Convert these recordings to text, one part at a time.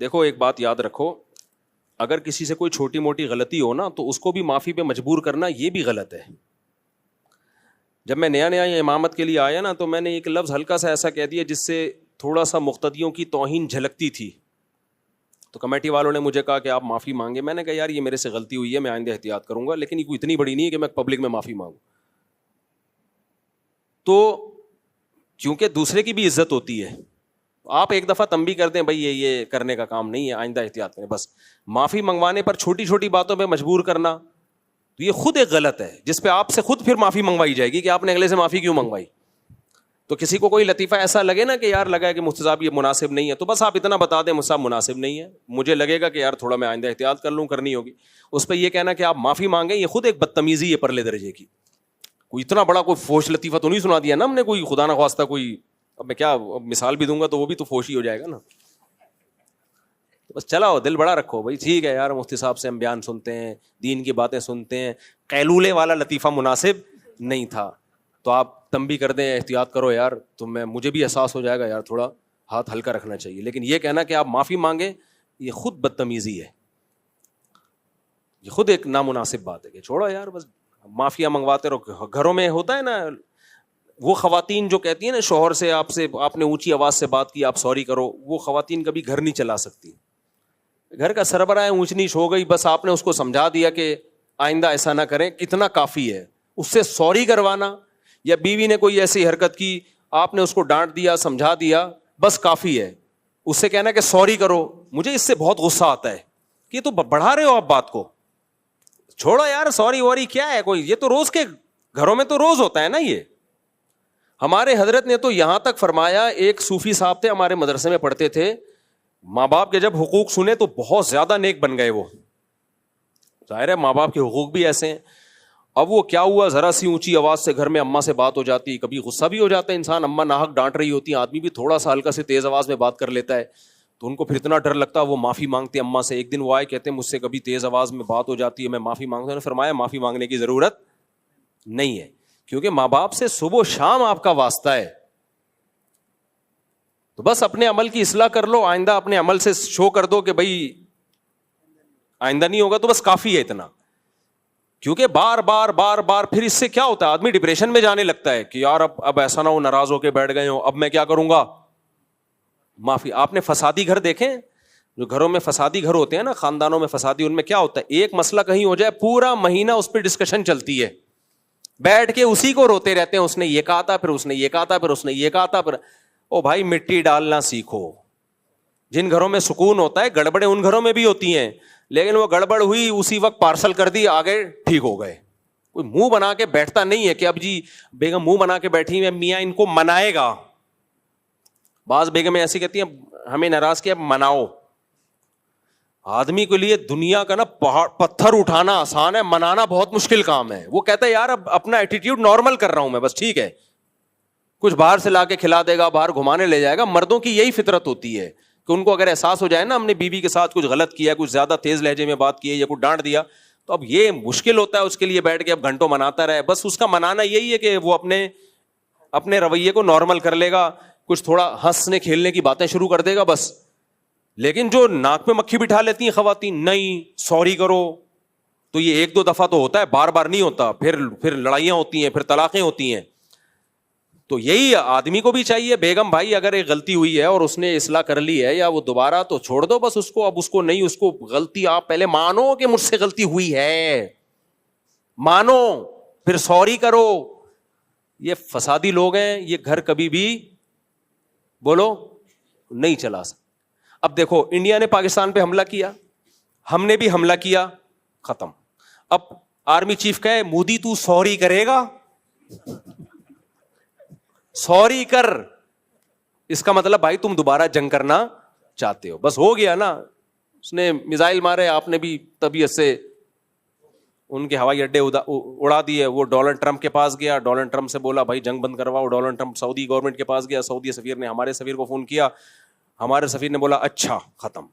دیکھو ایک بات یاد رکھو, اگر کسی سے کوئی چھوٹی موٹی غلطی ہو نا تو اس کو بھی معافی پہ مجبور کرنا یہ بھی غلط ہے. جب میں نیا امامت کے لیے آیا نا تو میں نے ایک لفظ ہلکا سا ایسا کہہ دیا جس سے تھوڑا سا مقتدیوں کی توہین جھلکتی تھی, تو کمیٹی والوں نے مجھے کہا کہ آپ معافی مانگے. میں نے کہا یار یہ میرے سے غلطی ہوئی ہے, میں آئندہ احتیاط کروں گا, لیکن یہ کوئی اتنی بڑی نہیں ہے کہ میں پبلک میں معافی مانگوں. تو کیونکہ دوسرے کی بھی عزت ہوتی ہے, آپ ایک دفعہ تنبیہ کر دیں بھائی یہ کرنے کا کام نہیں ہے, آئندہ احتیاط کریں. بس معافی منگوانے پر چھوٹی چھوٹی باتوں پہ مجبور کرنا تو یہ خود ایک غلط ہے, جس پہ آپ سے خود پھر معافی منگوائی جائے گی کہ آپ نے اگلے سے معافی کیوں منگوائی. تو کسی کو کوئی لطیفہ ایسا لگے نا کہ یار لگا ہے کہ مفتی صاحب یہ مناسب نہیں ہے, تو بس آپ اتنا بتا دیں مفتی صاحب مناسب نہیں ہے, مجھے لگے گا کہ یار تھوڑا میں آئندہ احتیاط کر لوں, کرنی ہوگی. اس پہ یہ کہنا کہ آپ معافی مانگیں یہ خود ایک بدتمیزی ہے پرلے درجے کی. کوئی اتنا بڑا کوئی فوش لطیفہ تو نہیں سنا دیا نا ہم نے, کوئی خدا نہ خواستہ کوئی, اب میں کیا مثال بھی دوں گا تو وہ بھی تو فوش ہی ہو جائے گا نا. بس چلاؤ دل بڑا رکھو بھائی, ٹھیک ہے یار مفتی صاحب سے ہم بیان سنتے ہیں, دین کی باتیں سنتے ہیں, قیلولے والا لطیفہ مناسب نہیں تھا, تو آپ تنبیہ کر دیں احتیاط کرو یار, تو مجھے بھی احساس ہو جائے گا یار تھوڑا ہاتھ ہلکا رکھنا چاہیے. لیکن یہ کہنا کہ آپ معافی مانگیں یہ خود بدتمیزی ہے, یہ خود ایک نامناسب بات ہے کہ چھوڑو یار بس معافیا منگواتے رہو. گھروں میں ہوتا ہے نا وہ خواتین جو کہتی ہیں نا شوہر سے آپ نے اونچی آواز سے بات کی آپ سوری کرو, وہ خواتین کبھی گھر نہیں چلا سکتی. گھر کا سربراہ اونچ نیچ ہو گئی, بس آپ نے اس کو سمجھا دیا کہ آئندہ ایسا نہ کریں, کتنا کافی ہے. اس سے سوری کروانا, یا بیوی نے کوئی ایسی حرکت کی آپ نے اس کو ڈانٹ دیا سمجھا دیا, بس کافی ہے. اس سے کہنا کہ سوری کرو, مجھے اس سے بہت غصہ آتا ہے کہ تو بڑھا رہے ہو آپ بات کو, چھوڑو یار سوری ووری کیا ہے کوئی, یہ تو روز کے گھروں میں تو روز ہوتا ہے نا. یہ ہمارے حضرت نے تو یہاں تک فرمایا, ایک صوفی صاحب تھے ہمارے مدرسے میں پڑھتے تھے, ماں باپ کے جب حقوق سنے تو بہت زیادہ نیک بن گئے. وہ ظاہر ہے ماں باپ کے حقوق بھی ایسے ہیں. اب وہ کیا ہوا, ذرا سی اونچی آواز سے گھر میں اماں سے بات ہو جاتی, کبھی غصہ بھی ہو جاتا ہے انسان, اماں ناحق ڈانٹ رہی ہوتی ہیں, آدمی بھی تھوڑا سا ہلکا سے تیز آواز میں بات کر لیتا ہے, تو ان کو پھر اتنا ڈر لگتا ہے وہ معافی مانگتے اماں سے. ایک دن وہ آئے کہتے ہیں مجھ سے کبھی تیز آواز میں بات ہو جاتی ہے میں معافی مانگتا ہوں. فرمایا معافی مانگنے کی ضرورت نہیں ہے, کیونکہ ماں باپ سے صبح و شام آپ کا واسطہ ہے. تو بس اپنے عمل کی اصلاح کر لو, آئندہ اپنے عمل سے شو کر دو کہ بھائی آئندہ نہیں ہوگا, تو بس کافی ہے اتنا. کیونکہ بار بار بار بار پھر اس سے کیا ہوتا ہے, آدمی ڈپریشن میں جانے لگتا ہے کہ یار اب ایسا نہ ہو ناراض ہو کے بیٹھ گئے ہو, اب میں کیا کروں گا, معافی. آپ نے فسادی گھر دیکھیں, جو گھروں میں فسادی گھر ہوتے ہیں نا, خاندانوں میں فسادی, ان میں کیا ہوتا ہے, ایک مسئلہ کہیں ہو جائے پورا مہینہ اس پہ ڈسکشن چلتی ہے, بیٹھ کے اسی کو روتے رہتے ہیں, اس نے یہ کہا تھا, پھر اس نے یہ کہا تھا, پھر اس نے یہ کہا تھا. پھر او بھائی مٹی ڈالنا سیکھو. جن گھروں میں سکون ہوتا ہے گڑبڑیں ان گھروں میں بھی ہوتی ہیں, لیکن وہ گڑبڑ ہوئی اسی وقت پارسل کر دی, آگے ٹھیک ہو گئے. کوئی منہ بنا کے بیٹھتا نہیں ہے کہ اب جی بیگم منہ بنا کے بیٹھی ہیں میاں ان کو منائے گا. بعض بیگمیں ایسی کہتی ہیں ہمیں ناراض کیا مناؤ. آدمی کے لیے دنیا کا نا پہاڑ پتھر اٹھانا آسان ہے, منانا بہت مشکل کام ہے. وہ کہتا ہے یار اب اپنا ایٹیٹیوڈ نارمل کر رہا ہوں میں, بس ٹھیک ہے, کچھ باہر سے لا کے کھلا دے گا, باہر گھمانے لے جائے گا. مردوں کی یہی فطرت ہوتی ہے کہ ان کو اگر احساس ہو جائے نا ہم نے بیوی کے ساتھ کچھ غلط کیا, کچھ زیادہ تیز لہجے میں بات کی ہے یا کچھ ڈانٹ دیا, تو اب یہ مشکل ہوتا ہے اس کے لیے بیٹھ کے اب گھنٹوں مناتا رہے. بس اس کا منانا یہی ہے کہ وہ اپنے رویے کو نارمل کر لے گا, کچھ تھوڑا ہنسنے کھیلنے کی باتیں شروع کر دے گا بس. لیکن جو ناک میں مکھی بٹھا لیتی ہیں خواتین, نہیں سوری کرو, تو یہ ایک دو دفعہ تو ہوتا ہے, بار بار نہیں ہوتا. پھر لڑائیاں ہوتی ہیں, پھر طلاقیں ہوتی ہیں. تو یہی آدمی کو بھی چاہیے, بیگم بھائی اگر ایک غلطی ہوئی ہے اور اس نے اصلاح کر لی ہے یا وہ دوبارہ, تو چھوڑ دو بس اس کو. اب اس کو نہیں, اس کو غلطی آپ پہلے مانو کہ مجھ سے غلطی ہوئی ہے, مانو, پھر سوری کرو. یہ فسادی لوگ ہیں, یہ گھر کبھی بھی بولو نہیں چلا سکتے. اب دیکھو انڈیا نے پاکستان پہ حملہ کیا, ہم نے بھی حملہ کیا, ختم. اب آرمی چیف کہے مودی تو سوری کرے گا, سوری کر, اس کا مطلب بھائی تم دوبارہ جنگ کرنا چاہتے ہو, بس ہو گیا نا. اس نے میزائل مارے, آپ نے بھی طبیعت سے ان کے ہوائی اڈے اڑا دیے. وہ ڈونلڈ ٹرمپ کے پاس گیا, ڈونلڈ ٹرمپ سے بولا بھائی جنگ بند کرواؤ. ڈونلڈ ٹرمپ سعودی گورنمنٹ کے پاس گیا, سعودی سفیر نے ہمارے سفیر کو فون کیا, ہمارے سفیر نے بولا اچھا ختم.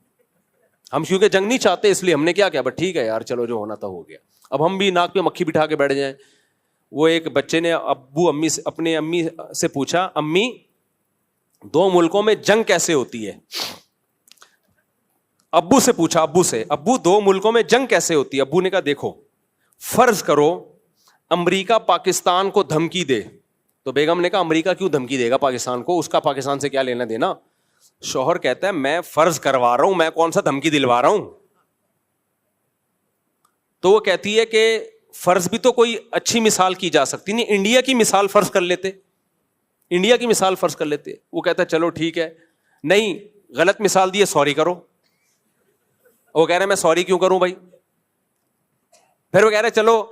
ہم کیونکہ جنگ نہیں چاہتے اس لیے ہم نے کیا کیا, بس ٹھیک ہے یار چلو جو ہونا تھا ہو گیا. اب ہم بھی ناک پہ مکھی بٹھا کے بیٹھ جائیں. وہ ایک بچے نے اپنے امی سے پوچھا, امی دو ملکوں میں جنگ کیسے ہوتی ہے؟ ابو سے پوچھا, ابو سے, ابو 2 ملکوں میں جنگ کیسے ہوتی ہے؟ ابو نے کہا دیکھو, فرض کرو امریکہ پاکستان کو دھمکی دے, تو بیگم نے کہا امریکہ کیوں دھمکی دے گا پاکستان کو, اس کا پاکستان سے کیا لینا دینا. شوہر کہتا ہے میں فرض کروا رہا ہوں, میں کون سا دھمکی دلوا رہا ہوں. تو وہ کہتی ہے کہ فرض بھی تو کوئی اچھی مثال کی جا سکتی نہیں, انڈیا کی مثال فرض کر لیتے, انڈیا کی مثال فرض کر لیتے. وہ کہتا ہے چلو ٹھیک ہے, نہیں غلط مثال دی ہے, سوری کرو. وہ کہہ رہے میں سوری کیوں کروں بھائی. پھر وہ کہہ رہے چلو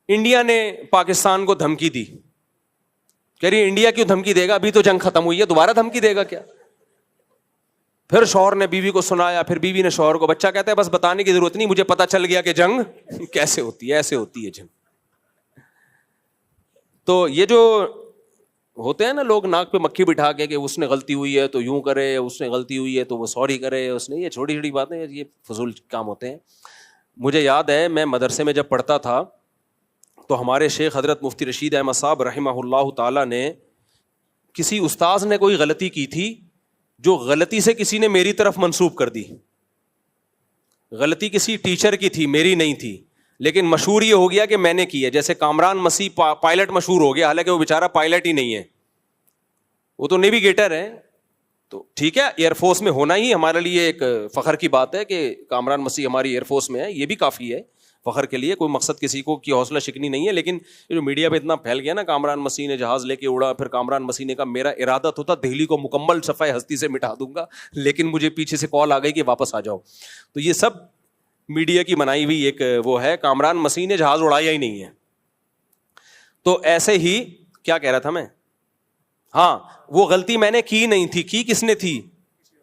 انڈیا نے پاکستان کو دھمکی دی, کہہ رہی انڈیا کیوں دھمکی دے گا, ابھی تو جنگ ختم ہوئی ہے, دوبارہ دھمکی دے گا کیا. پھر شوہر نے بیوی کو سنایا, پھر بیوی نے شوہر کو. بچہ کہتا ہے بس بتانے کی ضرورت نہیں, مجھے پتا چل گیا کہ جنگ کیسے ہوتی ہے, ایسے ہوتی ہے جنگ. تو یہ جو ہوتے ہیں نا لوگ ناک پہ مکھی بٹھا کے کہ اس نے غلطی ہوئی ہے تو یوں کرے, اس نے غلطی ہوئی ہے تو وہ سوری کرے, اس نے, یہ چھوٹی چھوٹی باتیں, یہ فضول کام ہوتے ہیں. مجھے یاد ہے میں مدرسے میں جب پڑھتا تھا تو ہمارے شیخ حضرت مفتی رشید احمد صاحب رحمہ اللہ تعالیٰ نے, کسی استاذ نے کوئی غلطی کی تھی جو غلطی سے کسی نے میری طرف منسوب کر دی. غلطی کسی ٹیچر کی تھی, میری نہیں تھی, لیکن مشہور یہ ہو گیا کہ میں نے کی ہے. جیسے کامران مسیح پائلٹ مشہور ہو گیا, حالانکہ وہ بیچارہ پائلٹ ہی نہیں ہے, وہ تو نیویگیٹر ہے. تو ٹھیک ہے, ایئر فورس میں ہونا ہی ہمارے لیے ایک فخر کی بات ہے کہ کامران مسیح ہماری ایئر فورس میں ہے, یہ بھی کافی ہے فخر کے لیے, کوئی مقصد کسی کو کی حوصلہ شکنی نہیں ہے. لیکن جو میڈیا پہ اتنا پھیل گیا نا, کامران مسیح نے جہاز لے کے اڑا, پھر کامران مسیح نے کہا میرا ارادہ تو تھا دہلی کو مکمل صفحہ ہستی سے مٹا دوں گا, لیکن مجھے پیچھے سے کال آ گئی کہ واپس آ جاؤ. تو یہ سب میڈیا کی بنائی ہوئی ایک وہ ہے, کامران مسیح نے جہاز اڑایا ہی نہیں ہے. تو ایسے ہی کیا کہہ رہا تھا میں, ہاں وہ غلطی میں نے کی نہیں تھی, کی کس نے تھی,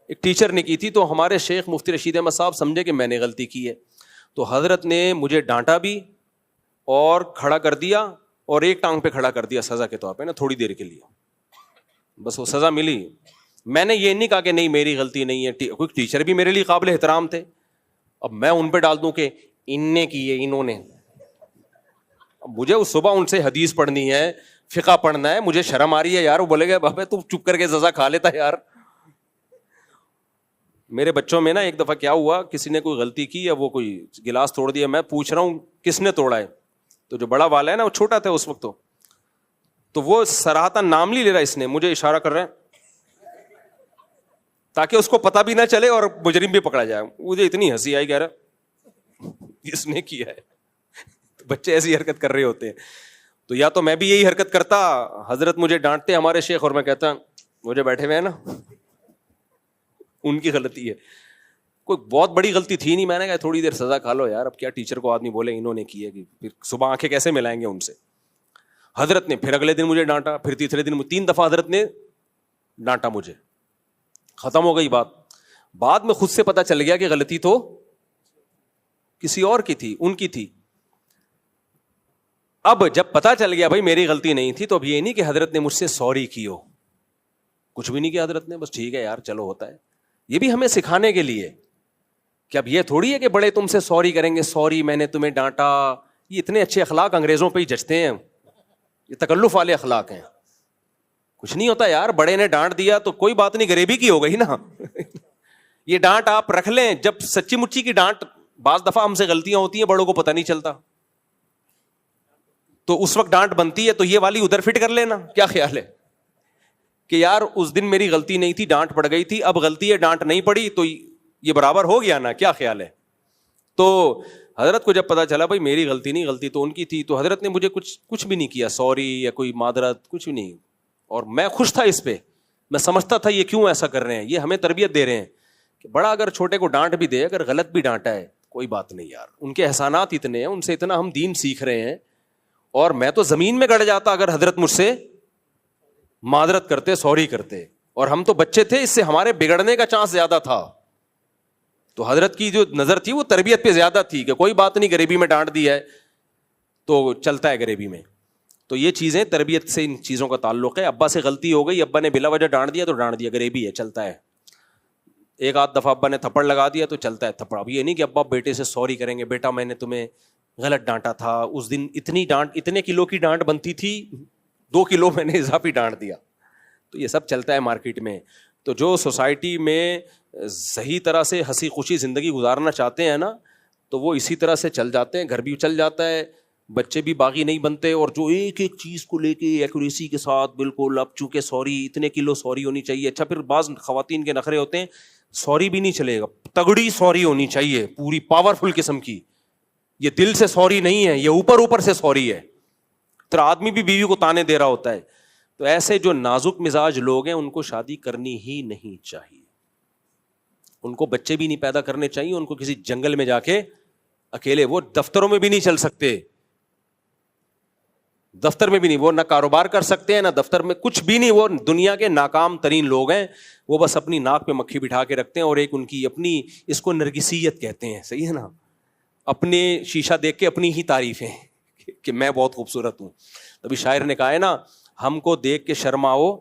ایک ٹیچر نے کی تھی. تو ہمارے شیخ مفتی رشید احمد صاحب سمجھے کہ میں نے غلطی کی ہے, تو حضرت نے مجھے ڈانٹا بھی اور کھڑا کر دیا, اور ایک ٹانگ پہ کھڑا کر دیا سزا کے طور پہ نا, تھوڑی دیر کے لیے, بس وہ سزا ملی. میں نے یہ نہیں کہا کہ نہیں میری غلطی نہیں ہے, کوئی ٹیچر بھی میرے لیے قابل احترام تھے, اب میں ان پہ ڈال دوں کہ ان نے کی ہے, انہوں نے. اب مجھے اس صبح ان سے حدیث پڑھنی ہے, فقہ پڑھنا ہے, مجھے شرم آ رہی ہے یار. وہ بولے گا بابا تو چپ کر کے سزا کھا لیتا یار. میرے بچوں میں نا ایک دفعہ کیا ہوا, کسی نے کوئی غلطی کی یا وہ کوئی گلاس توڑ دیا, میں پوچھ رہا ہوں کس نے توڑا ہے, تو جو بڑا والا ہے نا وہ چھوٹا تھا اس وقت, تو وہ صراحتاً نام نہیں لے رہا, اس نے مجھے اشارہ کر رہا ہے تاکہ اس کو پتہ بھی نہ چلے اور مجرم بھی پکڑا جائے. مجھے اتنی ہنسی آئی, کہہ رہا اس نے کیا ہے. بچے ایسی حرکت کر رہے ہوتے ہیں. تو یا تو میں بھی یہی حرکت کرتا, حضرت مجھے ڈانٹتے ہمارے شیخ, اور میں کہتا مجھے بیٹھے ہوئے ہیں نا ان کی غلطی ہے, کوئی بہت بڑی غلطی تھی نہیں, میں نے کہا تھوڑی دیر سزا کھا لو یار, اب کیا ٹیچر کو آدمی بولے انہوں نے کی ہے, کہ پھر صبح آنکھیں کیسے ملائیں گے ان سے. حضرت نے پھر اگلے دن مجھے ڈانٹا, پھر تیسرے دن 3 دفعہ حضرت نے ڈانٹا مجھے, ختم ہو گئی بات. بعد میں خود سے پتا چل گیا کہ غلطی تو کسی اور کی تھی, ان کی تھی. اب جب پتا چل گیا بھائی میری غلطی نہیں تھی, تو اب یہ نہیں کہ حضرت نے مجھ سے سوری کی ہو, کچھ بھی نہیں کیا حضرت نے, بس ٹھیک ہے یار چلو ہوتا ہے. یہ بھی ہمیں سکھانے کے لیے کہ اب یہ تھوڑی ہے کہ بڑے تم سے سوری کریں گے, سوری میں نے تمہیں ڈانٹا. یہ اتنے اچھے اخلاق انگریزوں پہ ہی جچتے ہیں, یہ تکلف والے اخلاق ہیں. کچھ نہیں ہوتا یار, بڑے نے ڈانٹ دیا تو کوئی بات نہیں, غریبی کی ہو گئی نا. یہ ڈانٹ آپ رکھ لیں, جب سچی مچی کی ڈانٹ, بعض دفعہ ہم سے غلطیاں ہوتی ہیں بڑوں کو پتہ نہیں چلتا, تو اس وقت ڈانٹ بنتی ہے, تو یہ والی ادھر فٹ کر لینا. کیا خیال ہے کہ یار اس دن میری غلطی نہیں تھی, ڈانٹ پڑ گئی تھی, اب غلطی ہے ڈانٹ نہیں پڑی, تو یہ برابر ہو گیا نا. کیا خیال ہے. تو حضرت کو جب پتا چلا بھائی میری غلطی نہیں, غلطی تو ان کی تھی, تو حضرت نے مجھے کچھ بھی نہیں کیا, سوری یا کوئی معذرت کچھ بھی نہیں. اور میں خوش تھا اس پہ, میں سمجھتا تھا یہ کیوں ایسا کر رہے ہیں, یہ ہمیں تربیت دے رہے ہیں کہ بڑا اگر چھوٹے کو ڈانٹ بھی دے, اگر غلط بھی ڈانٹا ہے کوئی بات نہیں یار, ان کے احسانات اتنے ہیں, ان سے اتنا ہم دین سیکھ رہے ہیں. اور میں تو زمین میں گڑ جاتا اگر حضرت مجھ سے معذرت کرتے, سوری کرتے. اور ہم تو بچے تھے, اس سے ہمارے بگڑنے کا چانس زیادہ تھا. تو حضرت کی جو نظر تھی وہ تربیت پہ زیادہ تھی کہ کوئی بات نہیں, غریبی میں ڈانٹ دی ہے تو چلتا ہے غریبی میں. تو یہ چیزیں تربیت سے ان چیزوں کا تعلق ہے. ابا سے غلطی ہو گئی, ابا نے بلا وجہ ڈانٹ دیا تو ڈانٹ دیا, غریبی ہے, چلتا ہے. ایک آدھ دفعہ ابا نے تھپڑ لگا دیا تو چلتا ہے تھپڑ. اب یہ نہیں کہ ابا بیٹے سے سوری کریں گے, بیٹا میں نے تمہیں غلط ڈانٹا تھا, اس دن اتنی ڈانٹ, اتنے کلو کی ڈانٹ بنتی تھی, 2 کلو میں نے اضافی ڈانٹ دیا. تو یہ سب چلتا ہے مارکیٹ میں. تو جو سوسائٹی میں صحیح طرح سے ہنسی خوشی زندگی گزارنا چاہتے ہیں نا, تو وہ اسی طرح سے چل جاتے ہیں, گھر بھی چل جاتا ہے, بچے بھی باغی نہیں بنتے. اور جو ایک ایک چیز کو لے کے ایکوریسی کے ساتھ بالکل, اب چونکہ سوری اتنے کلو سوری ہونی چاہیے. اچھا پھر بعض خواتین کے نخرے ہوتے ہیں, سوری بھی نہیں چلے گا, تگڑی سوری ہونی چاہیے, پوری پاورفل قسم کی. یہ دل سے سوری نہیں ہے, یہ اوپر اوپر سے سوری ہے. پھر آدمی بھی بیوی کو تانے دے رہا ہوتا ہے. تو ایسے جو نازک مزاج لوگ ہیں ان کو شادی کرنی ہی نہیں چاہیے. ان کو بچے بھی نہیں پیدا کرنے چاہیے. ان کو کسی جنگل میں جا کے اکیلے, وہ دفتروں میں بھی نہیں چل سکتے, دفتر میں بھی نہیں, وہ نہ کاروبار کر سکتے ہیں نہ دفتر میں, کچھ بھی نہیں. وہ دنیا کے ناکام ترین لوگ ہیں. وہ بس اپنی ناک پہ مکھی بٹھا کے رکھتے ہیں, اور ایک ان کی اپنی, اس کو نرگسیت کہتے ہیں, صحیح ہے نا, اپنے شیشہ دیکھ کے اپنی ہی تعریفیں کہ میں بہت خوبصورت ہوں. ابھی شاعر نے کہا ہے نا, ہم کو دیکھ کے شرماؤ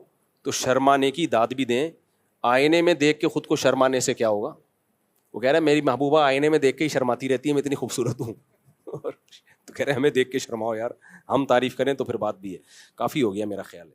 تو شرمانے کی داد بھی دیں, آئینے میں دیکھ کے خود کو شرمانے سے کیا ہوگا. وہ کہہ رہا ہے میری محبوبہ آئینے میں دیکھ کے ہی شرماتی رہتی ہے, میں اتنی خوبصورت ہوں. تو کہہ رہے ہیں ہمیں دیکھ کے شرماؤ یار, ہم تعریف کریں تو پھر بات بھی ہے. کافی ہو گیا میرا خیال ہے.